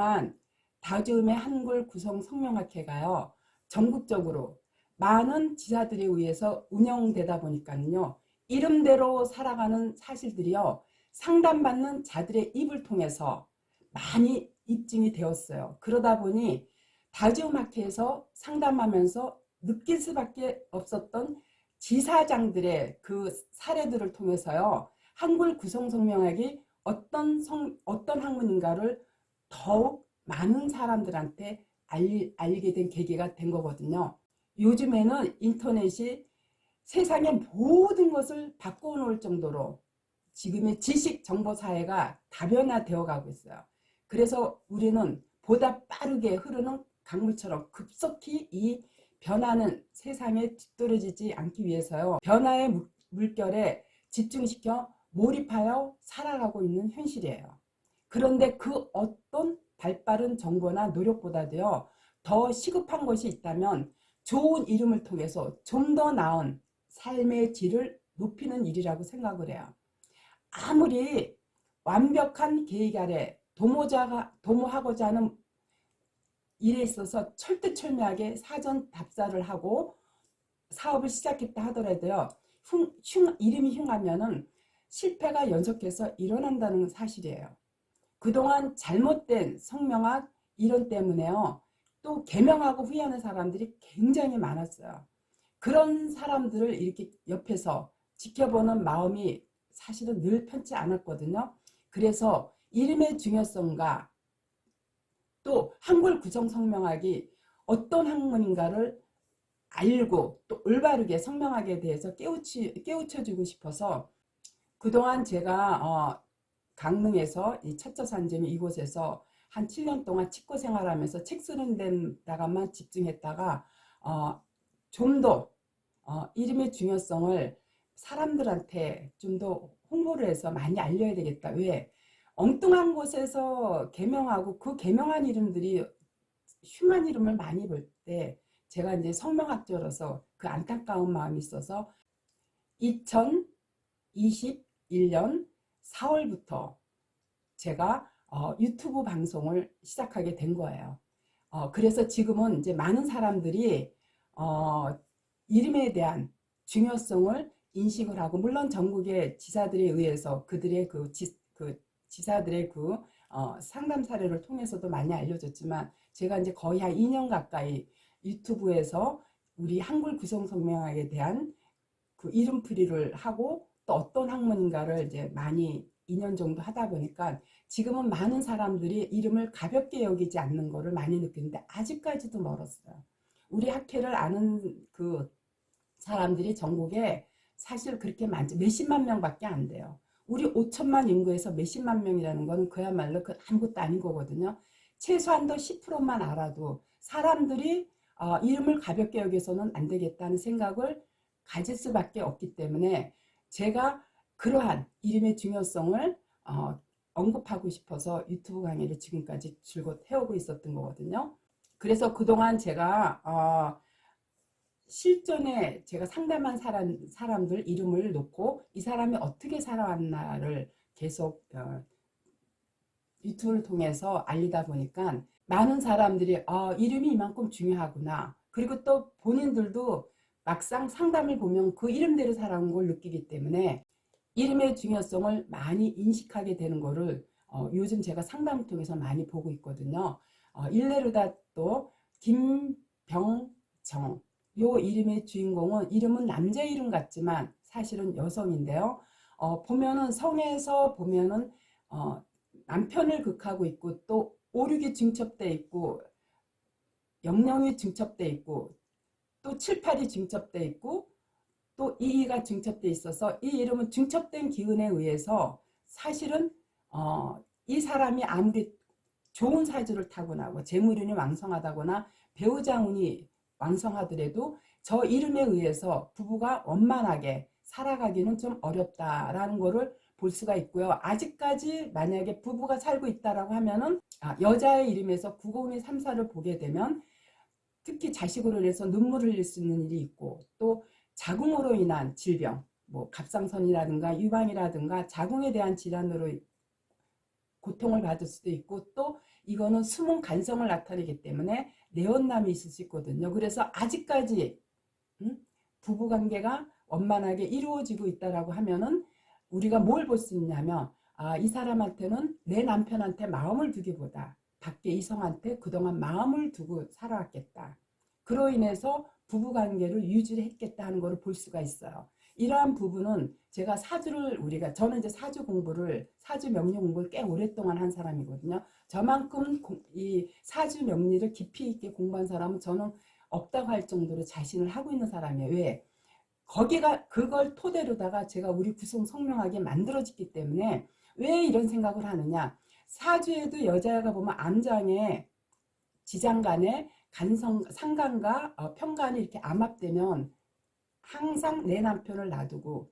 그동안 다즈움의 한글 구성 성명학회가요, 전국적으로 많은 지사들에 의해서 운영되다 보니까요, 이름대로 살아가는 사실들이요, 상담받는 자들의 입을 통해서 많이 입증이 되었어요. 그러다 보니 다즈움학회에서 상담하면서 느낄 수밖에 없었던 지사장들의 그 사례들을 통해서요, 한글 구성 성명학이 어떤 학문인가를 더욱 많은 사람들한테 알게 된 계기가 된 거거든요. 요즘에는 인터넷이 세상의 모든 것을 바꿔놓을 정도로 지금의 지식 정보 사회가 다변화되어 가고 있어요. 그래서 우리는 보다 빠르게 흐르는 강물처럼 급속히 이 변하는 세상에 뒤떨어지지 않기 위해서요, 변화의 물결에 집중시켜 몰입하여 살아가고 있는 현실이에요. 그런데 그 어떤 발빠른 정보나 노력보다도요, 더 시급한 것이 있다면 좋은 이름을 통해서 좀 더 나은 삶의 질을 높이는 일이라고 생각을 해요. 아무리 완벽한 계획 아래 도모하고자 하는 일에 있어서 철두철미하게 사전 답사를 하고 사업을 시작했다 하더라도요, 이름이 흉하면은 실패가 연속해서 일어난다는 사실이에요. 그동안 잘못된 성명학 이론 때문에요, 또 개명하고 후회하는 사람들이 굉장히 많았어요. 그런 사람들을 이렇게 옆에서 지켜보는 마음이 사실은 늘 편치 않았거든요. 그래서 이름의 중요성과 또 한글 구성 성명학이 어떤 학문인가를 알고 또 올바르게 성명학에 대해서 깨우쳐주고 싶어서 그동안 제가 강릉에서 이 첩저산점 이곳에서 한 7년 동안 치과 생활하면서 책 쓰는 데다가만 집중했다가 좀 더 이름의 중요성을 사람들한테 좀 더 홍보를 해서 많이 알려야 되겠다. 왜? 엉뚱한 곳에서 개명하고 그 개명한 이름들이 흉한 이름을 많이 볼 때 제가 이제 성명학자로서 그 안타까운 마음이 있어서 2021년 4월부터 제가 유튜브 방송을 시작하게 된 거예요. 그래서 지금은 이제 많은 사람들이 이름에 대한 중요성을 인식을 하고, 물론 전국의 지사들에 의해서 그들의 지사들의 상담 사례를 통해서도 많이 알려졌지만, 제가 이제 거의 한 2년 가까이 유튜브에서 우리 한글 구성 성명학에 대한 그 이름풀이를 하고 또 어떤 학문인가를 이제 많이 2년 정도 하다 보니까 지금은 많은 사람들이 이름을 가볍게 여기지 않는 거를 많이 느끼는데 아직까지도 멀었어요. 우리 학회를 아는 그 사람들이 전국에 사실 그렇게 많지 몇십만 명밖에 안 돼요. 우리 5천만 인구에서 몇십만 명이라는 건 그야말로 그 아무것도 아닌 거거든요. 최소한도 10%만 알아도 사람들이 이름을 가볍게 여기서는 안 되겠다는 생각을 가질 수밖에 없기 때문에 제가 그러한 이름의 중요성을 언급하고 싶어서 유튜브 강의를 지금까지 줄곧 해오고 있었던 거거든요. 그래서 그동안 제가 실전에 제가 상담한 사람들 이름을 놓고 이 사람이 어떻게 살아왔나를 계속 유튜브를 통해서 알리다 보니까 많은 사람들이 이름이 이만큼 중요하구나. 그리고 또 본인들도 막상 상담을 보면 그 이름대로 살아온 걸 느끼기 때문에 이름의 중요성을 많이 인식하게 되는 거를 요즘 제가 상담을 통해서 많이 보고 있거든요. 일례로다 또 김병정, 요 이름의 주인공은 이름은 남자 이름 같지만 사실은 여성인데요. 보면은 성에서 보면은 남편을 극하고 있고 또 오륙이 중첩돼 있고 영령이 중첩돼 있고 또 7, 8이 중첩돼 있고 또 이가 중첩돼 있어서 이 이름은 중첩된 기운에 의해서 사실은 이 사람이 아무리 좋은 사주를 타고나고 재물운이 왕성하다거나 배우자운이 왕성하더라도 저 이름에 의해서 부부가 원만하게 살아가기는 좀 어렵다라는 거를 볼 수가 있고요. 아직까지 만약에 부부가 살고 있다라고 하면은 여자의 이름에서 902, 34를 보게 되면 특히 자식으로 인해서 눈물을 흘릴 수 있는 일이 있고 또 자궁으로 인한 질병, 뭐 갑상선이라든가 유방이라든가 자궁에 대한 질환으로 고통을 받을 수도 있고 또 이거는 숨은 간성을 나타내기 때문에 내원남이 있을 수 있거든요. 그래서 아직까지 부부관계가 원만하게 이루어지고 있다라고 하면은 우리가 뭘 볼 수 있냐면 이 사람한테는 내 남편한테 마음을 두기보다 밖에 이성한테 그동안 마음을 두고 살아왔겠다. 그로 인해서 부부관계를 유지했겠다 하는 것을 볼 수가 있어요. 이러한 부분은 제가 저는 이제 사주 명리 공부를 꽤 오랫동안 한 사람이거든요. 저만큼 이 사주 명리를 깊이 있게 공부한 사람은 저는 없다고 할 정도로 자신을 하고 있는 사람이에요. 왜? 그걸 토대로다가 제가 우리 구성 성명하게 만들어졌기 때문에 왜 이런 생각을 하느냐. 사주에도 여자가 보면 암장에 지장간에 상간과 편간이 이렇게 암합되면 항상 내 남편을 놔두고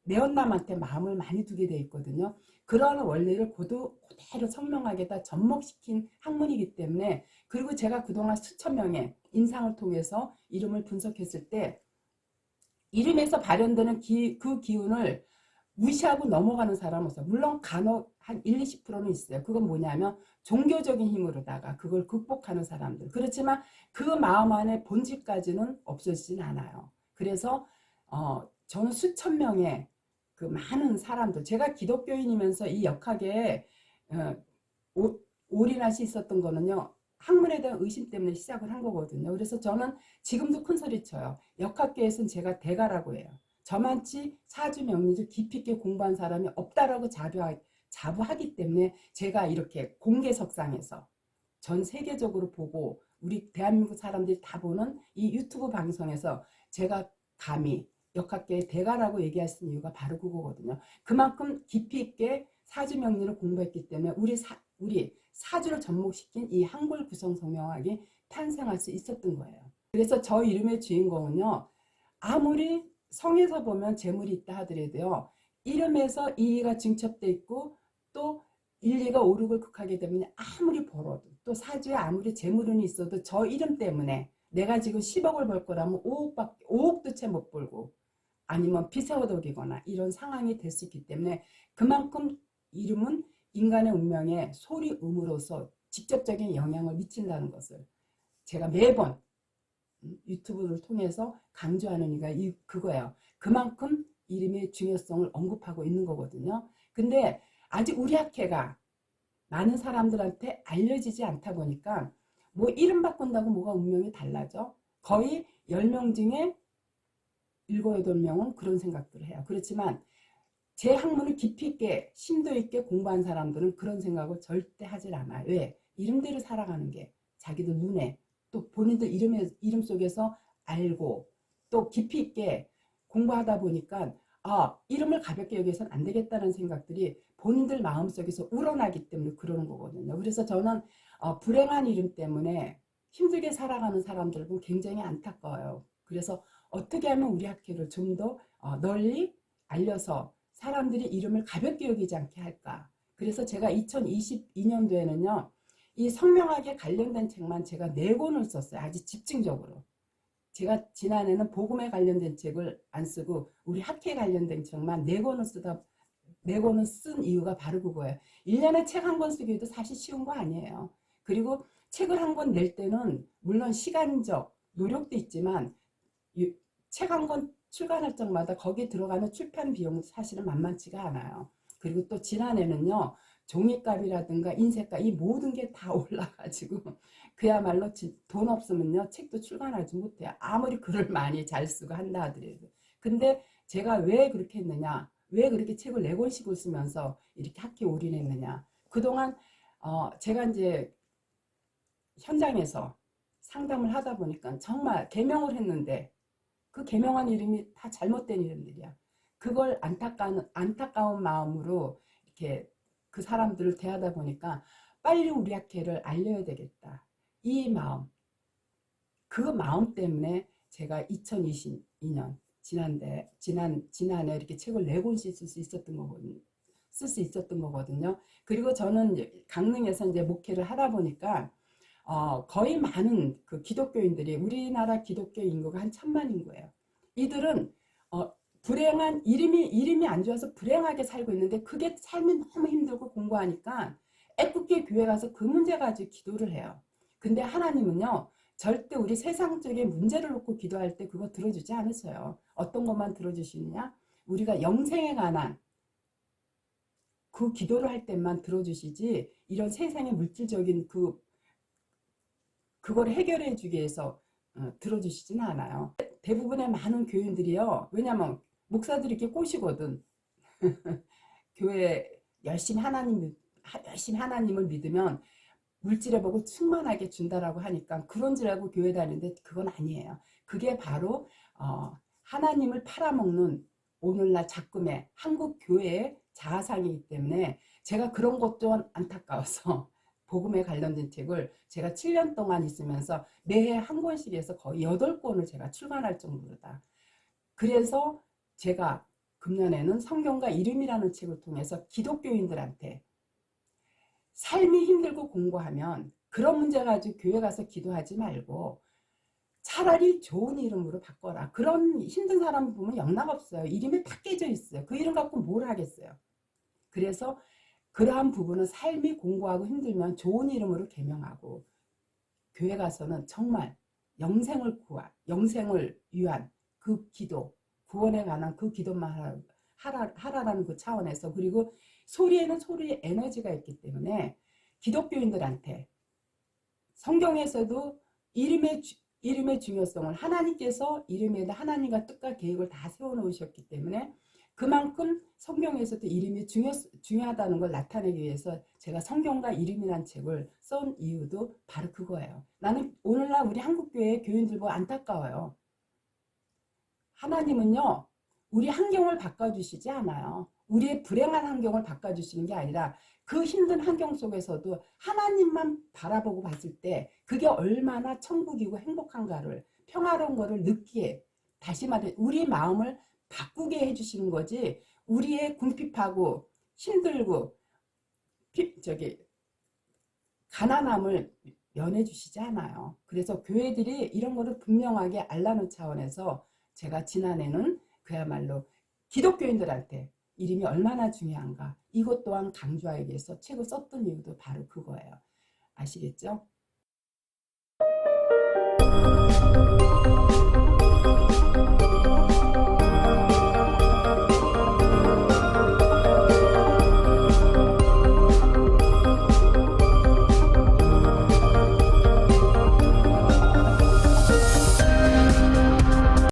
내연남한테 마음을 많이 두게 돼 있거든요. 그런 원리를 그대로 선명하게 다 접목시킨 학문이기 때문에, 그리고 제가 그동안 수천 명의 인상을 통해서 이름을 분석했을 때 이름에서 발현되는 그 기운을 무시하고 넘어가는 사람은 없어요. 물론 간혹 한 1, 20%는 있어요. 그건 뭐냐면 종교적인 힘으로다가 그걸 극복하는 사람들. 그렇지만 그 마음 안에 본질까지는 없어지진 않아요. 그래서 저는 수천 명의 그 많은 사람들, 제가 기독교인이면서 이 역학에 올인할 수 있었던 거는요, 학문에 대한 의심 때문에 시작을 한 거거든요. 그래서 저는 지금도 큰 소리 쳐요. 역학계에서는 제가 대가라고 해요. 저만치 사주 명리를 깊이 있게 공부한 사람이 없다라고 자부하기 때문에 제가 이렇게 공개석상에서 전 세계적으로 보고 우리 대한민국 사람들이 다 보는 이 유튜브 방송에서 제가 감히 역학계의 대가라고 얘기할 수 있는 이유가 바로 그거거든요. 그만큼 깊이 있게 사주 명리를 공부했기 때문에 우리 사주를 접목시킨 이 한글 구성 성명학이 탄생할 수 있었던 거예요. 그래서 저 이름의 주인공은요, 아무리 성에서 보면 재물이 있다 하더라도요, 이름에서 이의가 증첩돼 있고 또 일리가 오르고 극하게 되면 아무리 벌어도, 또 사주에 아무리 재물운이 있어도 저 이름 때문에 내가 지금 10억을 벌 거라면 5억도 채 못 벌고 아니면 빚에 얻어기거나 이런 상황이 될 수 있기 때문에, 그만큼 이름은 인간의 운명에 소리음으로써 직접적인 영향을 미친다는 것을 제가 매번 유튜브를 통해서 강조하는 이유가 그거예요. 그만큼 이름의 중요성을 언급하고 있는 거거든요. 근데 아직 우리 학회가 많은 사람들한테 알려지지 않다 보니까 뭐 이름 바꾼다고 뭐가 운명이 달라져? 거의 10명 중에 7, 8명은 그런 생각들을 해요. 그렇지만 제 학문을 깊이 있게 심도 있게 공부한 사람들은 그런 생각을 절대 하질 않아요. 왜? 이름대로 살아가는 게 자기들 눈에, 또 본인들 이름 속에서 알고 또 깊이 있게 공부하다 보니까 이름을 가볍게 여기서는 안 되겠다는 생각들이 본인들 마음속에서 우러나기 때문에 그러는 거거든요. 그래서 저는 불행한 이름 때문에 힘들게 살아가는 사람들은 굉장히 안타까워요. 그래서 어떻게 하면 우리 학회를 좀 더 널리 알려서 사람들이 이름을 가볍게 여기지 않게 할까. 그래서 제가 2022년도에는요. 이 성명학에 관련된 책만 제가 4권을 썼어요. 아주 집중적으로. 제가 지난해는 복음에 관련된 책을 안 쓰고 우리 학회에 관련된 책만 4권을 쓴 이유가 바로 그거예요. 1년에 책 한 권 쓰기도 사실 쉬운 거 아니에요. 그리고 책을 한 권 낼 때는 물론 시간적 노력도 있지만 책 한 권 출간할 적마다 거기에 들어가는 출판 비용도 사실은 만만치가 않아요. 그리고 또 지난해는요, 종이값이라든가 인쇄값 이 모든 게 다 올라가지고 그야말로 돈 없으면요 책도 출간하지 못해요. 아무리 글을 많이 잘 쓰고 한다 하더라도. 근데 제가 왜 그렇게 했느냐, 왜 그렇게 책을 4권씩을 쓰면서 이렇게 학회에 올인했느냐. 그동안 제가 이제 현장에서 상담을 하다 보니까 정말 개명을 했는데 그 개명한 이름이 다 잘못된 이름들이야. 그걸 안타까운 마음으로 이렇게 그 사람들을 대하다 보니까 빨리 우리 학회를 알려야 되겠다. 이 마음, 그 마음 때문에 제가 2022년 지난해 이렇게 책을 4권씩 쓸 수 있었던 거거든요. 그리고 저는 강릉에서 이제 목회를 하다 보니까 거의 많은 그 기독교인들이, 우리나라 기독교 인구가 한 1000만인 거예요. 이들은 불행한 이름이 안 좋아서 불행하게 살고 있는데 그게 삶이 너무 힘들고 공부하니까 애꿎게 교회 가서 그 문제 가지고 기도를 해요. 근데 하나님은요, 절대 우리 세상적인 문제를 놓고 기도할 때 그거 들어주지 않으셔요. 어떤 것만 들어주시느냐? 우리가 영생에 관한 그 기도를 할 때만 들어주시지, 이런 세상의 물질적인 그걸 해결해 주기 위해서 들어주시지는 않아요. 대부분의 많은 교인들이요, 왜냐면 목사들이 이렇게 꼬시거든. 교회 열심히 하나님을 믿으면 물질에 보고 충만하게 준다라고 하니까 그런 줄 알고 교회 다니는데 그건 아니에요. 그게 바로 하나님을 팔아먹는 오늘날 작금의 한국 교회의 자아상이기 때문에 제가 그런 것 또한 안타까워서 복음에 관련된 책을 제가 7년 동안 있으면서 매해 한 권씩에서 거의 8권을 제가 출간할 정도로다. 그래서 제가 금년에는 성경과 이름이라는 책을 통해서 기독교인들한테 삶이 힘들고 공부하면 그런 문제 가지고 교회 가서 기도하지 말고 차라리 좋은 이름으로 바꿔라. 그런 힘든 사람 보면 영락 없어요. 이름이 다 깨져 있어요. 그 이름 갖고 뭘 하겠어요. 그래서 그러한 부분은 삶이 공부하고 힘들면 좋은 이름으로 개명하고 교회 가서는 정말 영생을 위한 그 기도, 구원에 관한 그 기도만 하라라는 그 차원에서, 그리고 소리에는 소리의 에너지가 있기 때문에 기독교인들한테 성경에서도 이름의 중요성을 하나님께서 이름에다 하나님과 뜻과 계획을 다 세워놓으셨기 때문에 그만큼 성경에서도 이름이 중요하다는 걸 나타내기 위해서 제가 성경과 이름이란 책을 쓴 이유도 바로 그거예요. 나는 오늘날 우리 한국교회 교인들 보고 안타까워요. 하나님은요, 우리 환경을 바꿔주시지 않아요. 우리의 불행한 환경을 바꿔주시는 게 아니라 그 힘든 환경 속에서도 하나님만 바라보고 봤을 때 그게 얼마나 천국이고 행복한가를, 평화로운 거를 느끼게, 다시 말해 우리 마음을 바꾸게 해주시는 거지, 우리의 궁핍하고 힘들고 가난함을 면해주시지 않아요. 그래서 교회들이 이런 거를 분명하게 알라는 차원에서 제가 지난해는 그야말로 기독교인들한테 이름이 얼마나 중요한가, 이것 또한 강조하기 위해서 책을 썼던 이유도 바로 그거예요. 아시겠죠?